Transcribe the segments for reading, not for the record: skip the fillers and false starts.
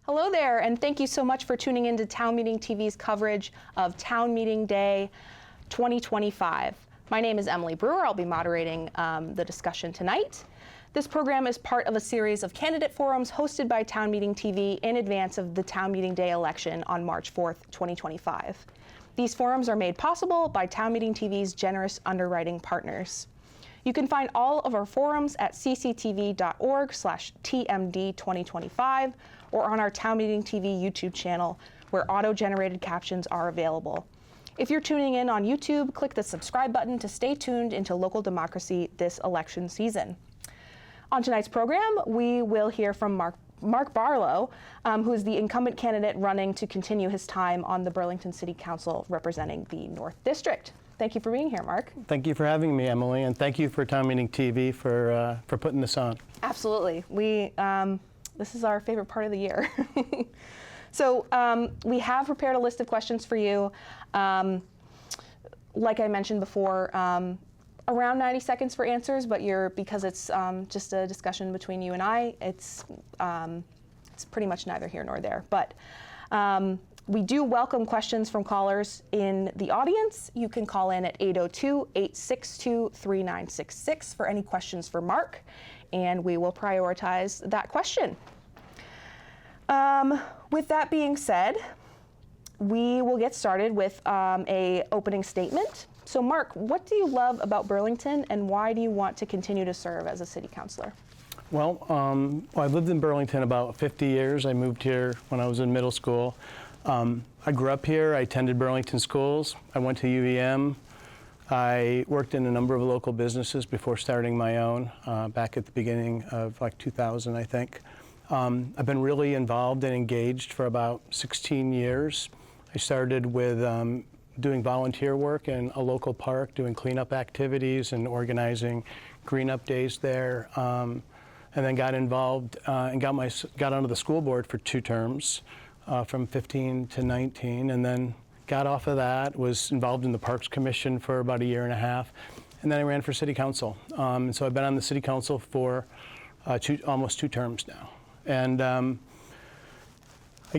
Hello there, and thank you so much for tuning in to Town Meeting TV's coverage of Town Meeting Day 2025. My name is Emily Brewer. I'll be moderating the discussion tonight. This program is part of a series of candidate forums hosted by Town Meeting TV in advance of the Town Meeting Day election on March 4th, 2025. These forums are made possible by Town Meeting TV's generous underwriting partners. You can find all of our forums at cctv.org/TMD2025 or on our Town Meeting TV YouTube channel, where auto-generated captions are available. If you're tuning in on YouTube, click the subscribe button to stay tuned into local democracy this election season. On tonight's program, we will hear from Mark Barlow, who is the incumbent candidate running to continue his time on the Burlington City Council representing the North District. Thank you for being here, Mark. Thank you for having me, Emily, and thank you for Town Meeting TV for putting this on. Absolutely. This is our favorite part of the year. So we have prepared a list of questions for you. Like I mentioned before, around 90 seconds for answers, but because it's just a discussion between you and I, it's pretty much neither here nor there. But we do welcome questions from callers in the audience. You can call in at 802-862-3966 for any questions for Mark, and we will prioritize that question. With that being said, we will get started with a opening statement. So Mark, what do you love about Burlington, and why do you want to continue to serve as a city councilor? Well, I've lived in Burlington about 50 years. I moved here when I was in middle school. I grew up here. I attended Burlington schools. I went to UVM. I worked in a number of local businesses before starting my own back at the beginning of like 2000, I think. I've been really involved and engaged for about 16 years. I started with doing volunteer work in a local park, doing cleanup activities and organizing green up days there, and then got involved and got onto the school board for 2 terms, from 15 to 19, and then got off of that, was involved in the Parks Commission for about 1.5 years, and then I ran for city council. And so I've been on the city council for almost 2 terms now. And I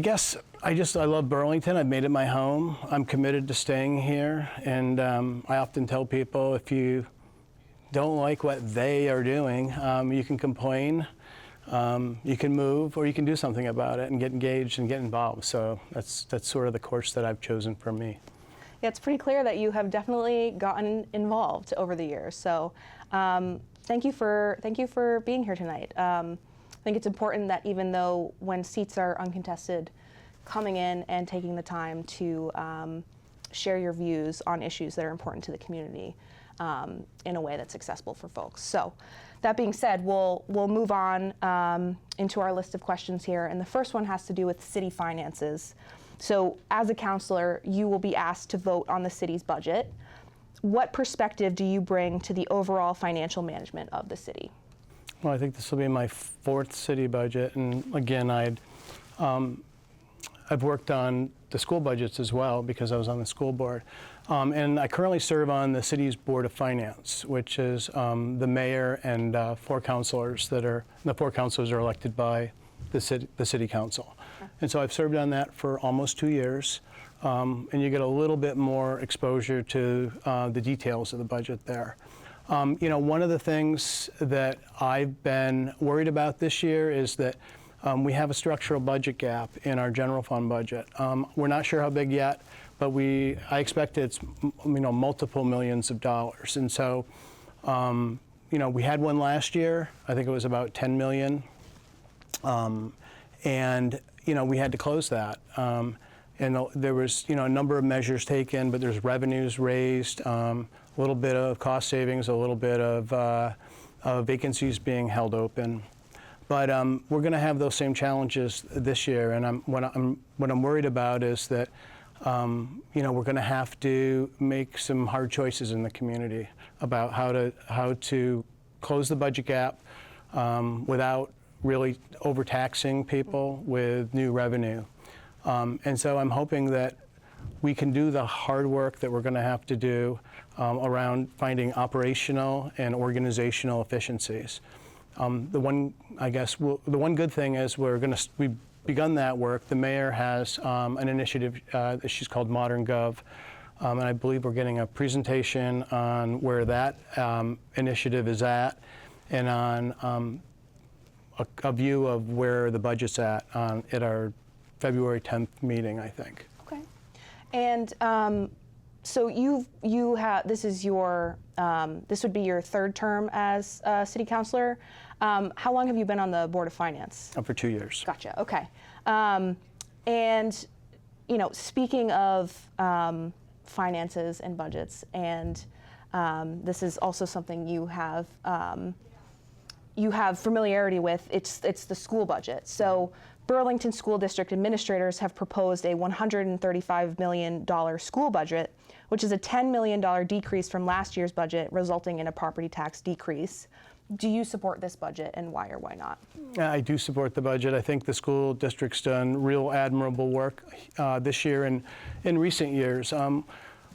guess I love Burlington. I've made it my home. I'm committed to staying here. And I often tell people, if you don't like what they are doing, you can complain, you can move, or you can do something about it and get engaged and get involved. So that's sort of the course that I've chosen for me. Yeah, it's pretty clear that you have definitely gotten involved over the years. So thank you for being here tonight. I think it's important that even though when seats are uncontested, coming in and taking the time to share your views on issues that are important to the community in a way that's accessible for folks. So that being said, we'll move on into our list of questions here. And the first one has to do with city finances. So as a councilor, you will be asked to vote on the city's budget. What perspective do you bring to the overall financial management of the city? Well, I think this will be my 4th city budget, and again, I've worked on the school budgets as well because I was on the school board, and I currently serve on the city's Board of Finance, which is the mayor and 4 councilors the 4 councilors are elected by the city council, and so I've served on that for almost 2 years, and you get a little bit more exposure to the details of the budget there. One of the things that I've been worried about this year is that we have a structural budget gap in our general fund budget. We're not sure how big yet, but I expect it's multiple millions of dollars. And so, we had one last year. I think it was about 10 million, and we had to close that. And there was a number of measures taken, but there's revenues raised. A little bit of cost savings, a little bit of vacancies being held open. But we're going to have those same challenges this year, and what I'm worried about is that we're going to have to make some hard choices in the community about how to close the budget gap without really overtaxing people with new revenue. And so I'm hoping that we can do the hard work that we're going to have to do around finding operational and organizational efficiencies. The one good thing is we begun that work. The mayor has an initiative that she's called Modern Gov, and I believe we're getting a presentation on where that initiative is at, and on a view of where the budget's at our February 10th meeting, I think. Okay. And so you have, this is your, this would be your third term as city councilor. How long have you been on the Board of Finance? For 2 years. Gotcha, okay. And, you know, speaking of finances and budgets, and this is also something you have familiarity with, it's the school budget. So Burlington School District administrators have proposed a $135 million school budget, which is a $10 million decrease from last year's budget, resulting in a property tax decrease. Do you support this budget, and why or why not? I do support the budget. I think the school district's done real admirable work this year and in recent years.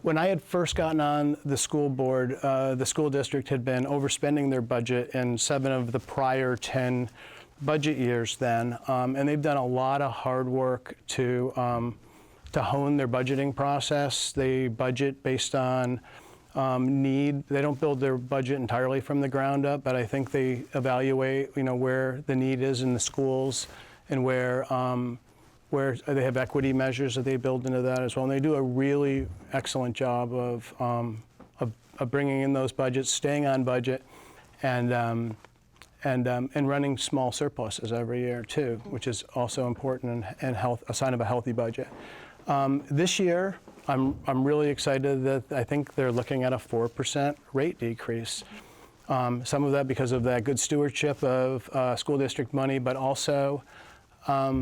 When I had first gotten on the school board, the school district had been overspending their budget in 7 of the prior 10 budget years then, and they've done a lot of hard work to hone their budgeting process. They budget based on need. They don't build their budget entirely from the ground up, but I think they evaluate, you know, where the need is in the schools and where they have equity measures that they build into that as well. And they do a really excellent job of bringing in those budgets, staying on budget, and running small surpluses every year too, which is also important and a sign of a healthy budget. This year, I'm really excited that I think they're looking at a 4% rate decrease. Some of that because of that good stewardship of school district money, but also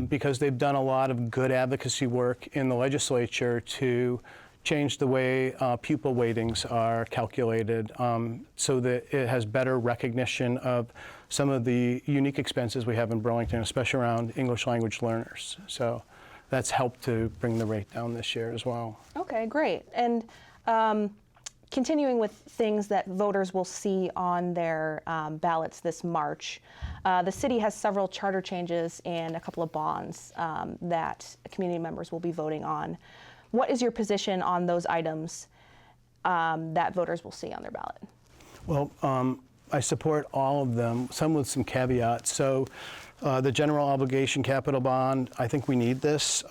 because they've done a lot of good advocacy work in the legislature to change the way pupil weightings are calculated so that it has better recognition of some of the unique expenses we have in Burlington, especially around English language learners. So that's helped to bring the rate down this year as well. Okay, great. And continuing with things that voters will see on their ballots this March, the city has several charter changes and a couple of bonds that community members will be voting on. What is your position on those items that voters will see on their ballot? Well, I support all of them, some with some caveats. So the general obligation capital bond, I think we need this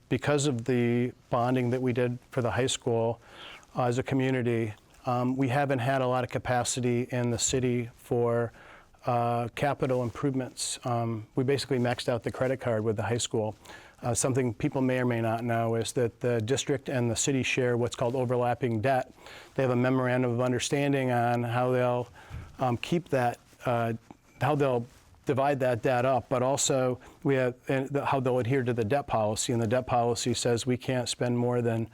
because of the bonding that we did for the high school as a community. We haven't had a lot of capacity in the city for capital improvements. We basically maxed out the credit card with the high school. Something people may or may not know is that the district and the city share what's called overlapping debt. They have a memorandum of understanding on how they'll keep that, how they'll divide that debt up, but also we have how they'll adhere to the debt policy. And the debt policy says we can't spend more than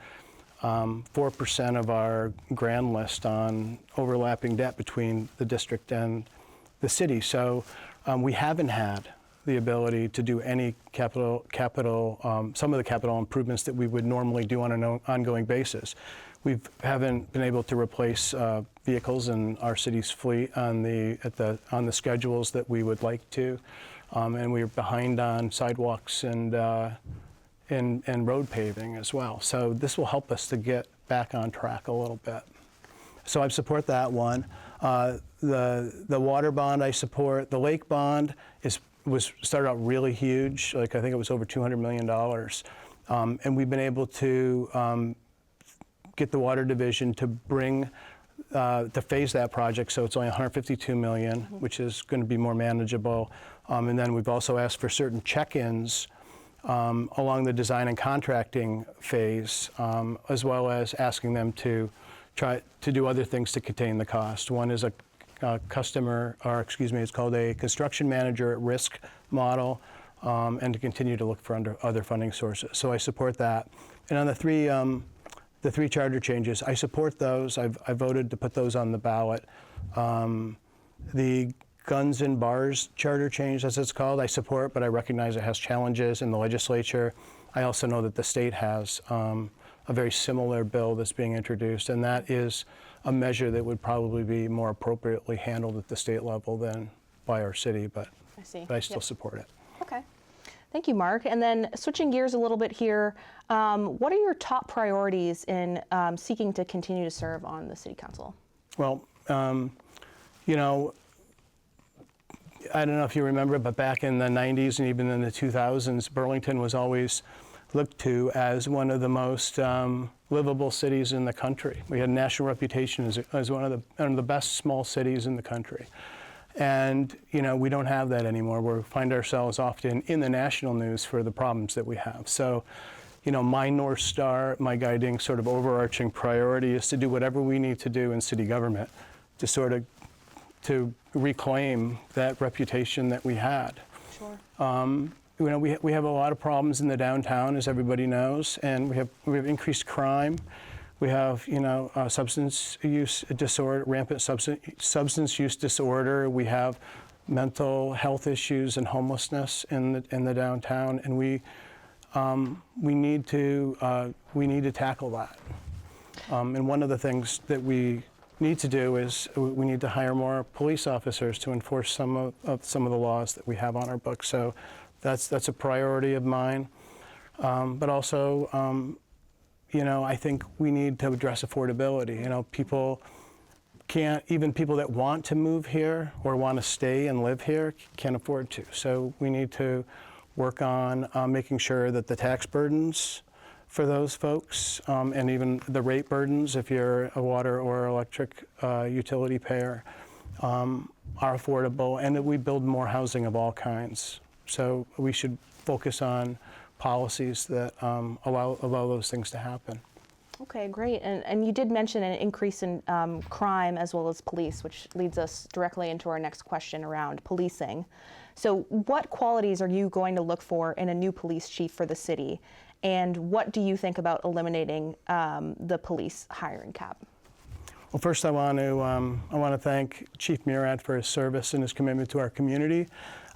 4% of our grand list on overlapping debt between the district and the city. So we haven't had the ability to do any some of the capital improvements that we would normally do on an ongoing basis. We haven't been able to replace vehicles in our city's fleet on the schedules that we would like to, and we're behind on sidewalks and road paving as well. So this will help us to get back on track a little bit. So I support that one. The water bond I support. The lake bond started out really huge. Like I think it was over $200 million, and we've been able to get the water division to phase that project, so it's only $152 million, which is going to be more manageable. And then we've also asked for certain check-ins along the design and contracting phase, as well as asking them to try to do other things to contain the cost. One is it's called a construction manager at risk model, and to continue to look for other funding sources. So I support that. And on the three charter changes, I support those. I voted to put those on the ballot. The guns and bars charter change, as it's called, I support, but I recognize it has challenges in the legislature. I also know that the state has a very similar bill that's being introduced, and that is a measure that would probably be more appropriately handled at the state level than by our city, but I still support it. Okay. Thank you, Mark. And then switching gears a little bit here, what are your top priorities in seeking to continue to serve on the City Council? Well, you know, I don't know if you remember, but back in the 90s and even in the 2000s, Burlington was always looked to as one of the most livable cities in the country. We had a national reputation as one of the best small cities in the country. And, you know, we don't have that anymore. We find ourselves often in the national news for the problems that we have. So, you know, my North Star, my guiding sort of overarching priority is to do whatever we need to do in city government to sort of to reclaim that reputation that we had. Sure. You know, we have a lot of problems in the downtown, as everybody knows, and we have increased crime. We have, you know, substance use disorder, rampant substance use disorder. We have mental health issues and homelessness in the downtown, and we need to tackle that. And one of the things that we need to do is we need to hire more police officers to enforce some of the laws that we have on our books. So that's a priority of mine. But also, you know, I think we need to address affordability. You know, people that want to move here or want to stay and live here can't afford to. So we need to work on making sure that the tax burdens for those folks, and even the rate burdens if you're a water or electric utility payer, are affordable, and that we build more housing of all kinds. So we should focus on policies that allow those things to happen. Okay, great. And you did mention an increase in crime as well as police, which leads us directly into our next question around policing. So what qualities are you going to look for in a new police chief for the city? And what do you think about eliminating the police hiring cap? Well, first I want to thank Chief Murad for his service and his commitment to our community.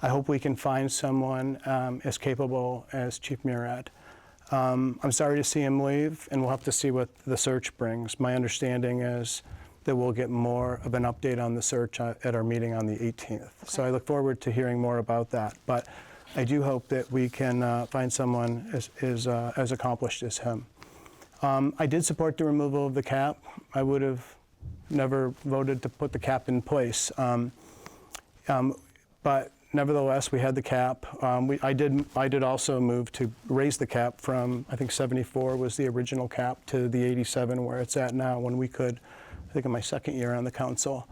I hope we can find someone as capable as Chief Murad. I'm sorry to see him leave, and we'll have to see what the search brings. My understanding is that we'll get more of an update on the search at our meeting on the 18th. Okay. So I look forward to hearing more about that. But I do hope that we can find someone as accomplished as him. I did support the removal of the cap. I would have never voted to put the cap in place. But nevertheless, we had the cap. I did also move to raise the cap from, I think 74 was the original cap, to the 87 where it's at now, when we could, I think in my second year on the council.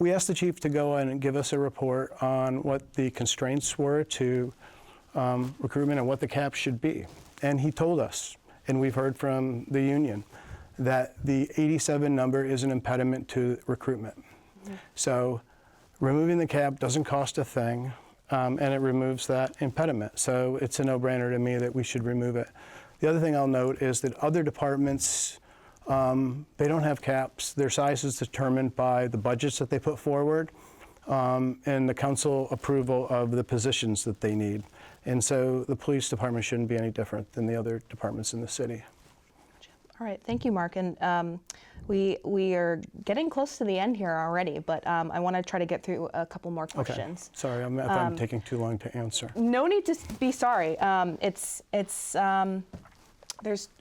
We asked the chief to go in and give us a report on what the constraints were to recruitment and what the cap should be. And he told us, and we've heard from the union, that the 87 number is an impediment to recruitment. Mm-hmm. So removing the cap doesn't cost a thing, and it removes that impediment. So it's a no-brainer to me that we should remove it. The other thing I'll note is that other departments, they don't have caps. Their size is determined by the budgets that they put forward and the council approval of the positions that they need. And so the police department shouldn't be any different than the other departments in the city. All right, thank you, Mark. And we are getting close to the end here already, but I want to try to get through a couple more questions. Okay. Sorry, if I'm taking too long to answer. No need to be sorry.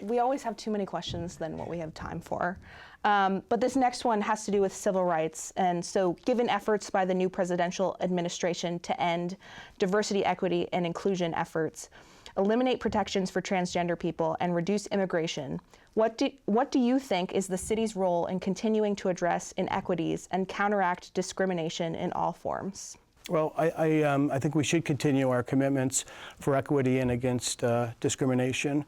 We always have too many questions than what we have time for. But this next one has to do with civil rights. And so given efforts by the new presidential administration to end diversity, equity, and inclusion efforts, eliminate protections for transgender people, and reduce immigration, what do you think is the city's role in continuing to address inequities and counteract discrimination in all forms? Well, I think we should continue our commitments for equity and against discrimination.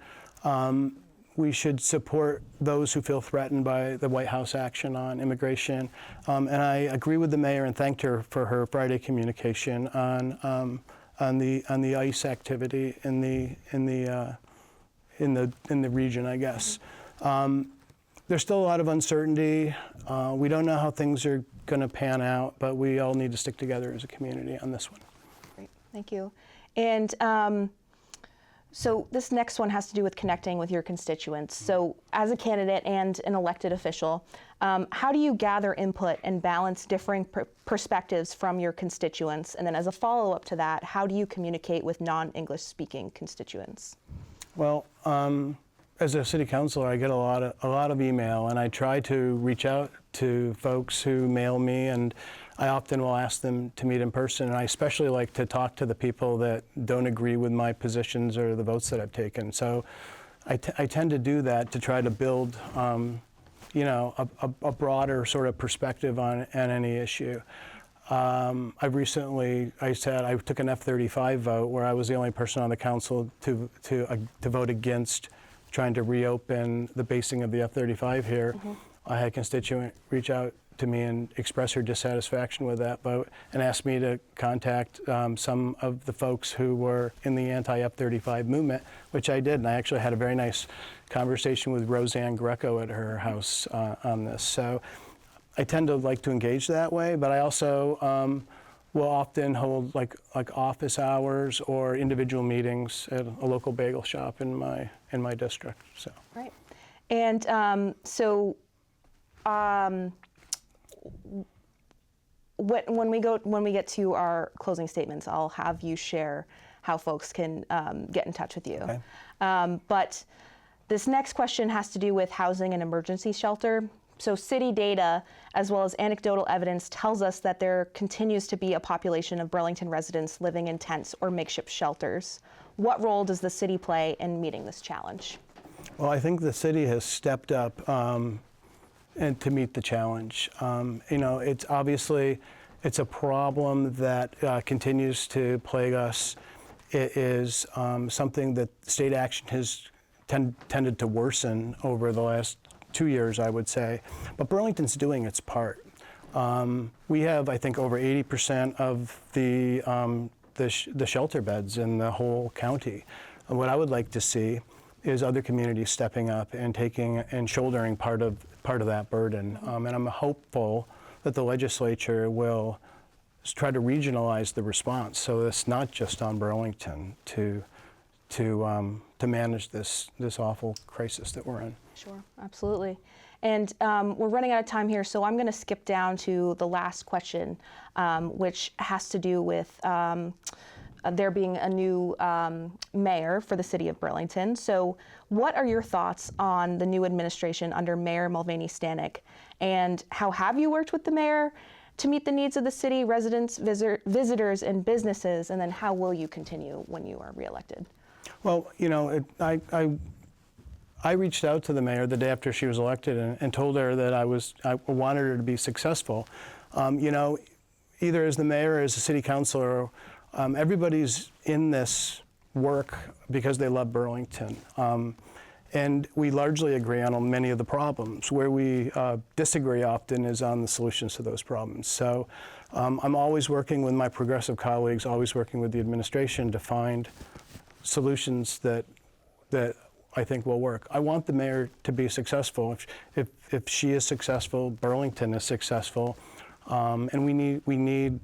We should support those who feel threatened by the White House action on immigration. And I agree with the mayor and thanked her for her Friday communication on the ICE activity in the region, I guess. There's still a lot of uncertainty. We don't know how things are going to pan out, but we all need to stick together as a community on this one. Great, thank you. And So this next one has to do with connecting with your constituents. So as a candidate and an elected official, how do you gather input and balance differing perspectives from your constituents? And then as a follow-up to that, how do you communicate with non-English speaking constituents? Well, as a city councilor, I get a lot of email, and I try to reach out to folks who mail me, and I often will ask them to meet in person. And I especially like to talk to the people that don't agree with my positions or the votes that I've taken. So I tend to do that to try to build, you know, a broader sort of perspective on any issue. I said I took an F-35 vote where I was the only person on the council to vote against trying to reopen the basing of the F-35 here. Mm-hmm. I had a constituent reach out to me and express her dissatisfaction with that vote and asked me to contact some of the folks who were in the anti-F-35 movement, which I did. And I actually had a very nice conversation with Roseanne Greco at her house on this. So I tend to like to engage that way, but I also will often hold like office hours or individual meetings at a local bagel shop in my district. So. Right. And when we get to our closing statements, I'll have you share how folks can get in touch with you. Okay. But this next question has to do with housing and emergency shelter. So city data, as well as anecdotal evidence, tells us that there continues to be a population of Burlington residents living in tents or makeshift shelters. What role does the city play in meeting this challenge? Well, I think the city has stepped up and to meet the challenge. You know, it's a problem that continues to plague us. It is something that state action has tended to worsen over the last 2 years, I would say, but Burlington's doing its part. We have, I think, over 80% of the shelter beds in the whole county. And what I would like to see is other communities stepping up and taking and shouldering part of that burden. And I'm hopeful that the legislature will try to regionalize the response, so it's not just on Burlington to manage this awful crisis that we're in. Sure, absolutely. And we're running out of time here, so I'm going to skip down to the last question, which has to do with there being a new mayor for the city of Burlington. So what are your thoughts on the new administration under Mayor Mulvaney Stanek, and how have you worked with the mayor to meet the needs of the city, residents, visitors, and businesses, and then how will you continue when you are reelected? Well, you know, I reached out to the mayor the day after she was elected and told her that I wanted her to be successful. You know, either as the mayor or as a city councilor, everybody's in this work because they love Burlington. And we largely agree on many of the problems. Where we disagree often is on the solutions to those problems. So I'm always working with my progressive colleagues, always working with the administration to find solutions that I think will work. I want the mayor to be successful. If she is successful, Burlington is successful, and we need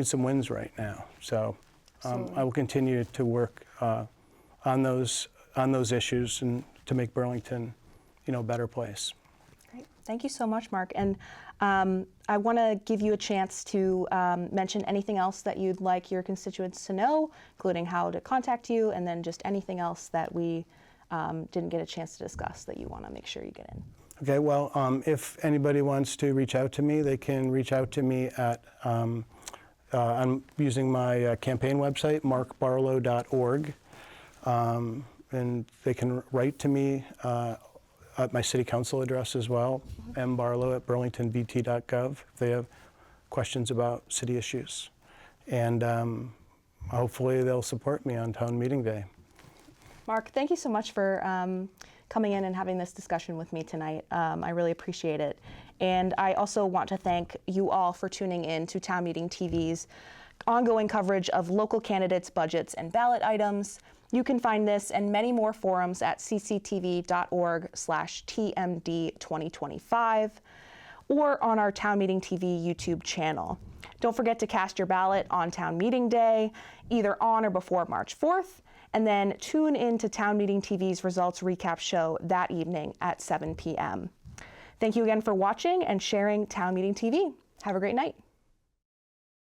some wins right now. So I will continue to work on those issues and to make Burlington, you know, a better place. Great. Thank you so much, Mark. And I want to give you a chance to mention anything else that you'd like your constituents to know, including how to contact you, and then just anything else that we didn't get a chance to discuss that you want to make sure you get in. Okay, well, if anybody wants to reach out to me, they can reach out to me at, I'm using my campaign website, markbarlow.org, and they can write to me at my city council address as well, mbarlow@burlingtonbt.gov, if they have questions about city issues. And hopefully they'll support me on Town Meeting Day. Mark, thank you so much for coming in and having this discussion with me tonight. I really appreciate it. And I also want to thank you all for tuning in to Town Meeting TV's ongoing coverage of local candidates, budgets, and ballot items. You can find this and many more forums at cctv.org/TMD2025 or on our Town Meeting TV YouTube channel. Don't forget to cast your ballot on Town Meeting Day, either on or before March 4th. and then tune in to Town Meeting TV's results recap show that evening at 7 p.m. Thank you again for watching and sharing Town Meeting TV. Have a great night.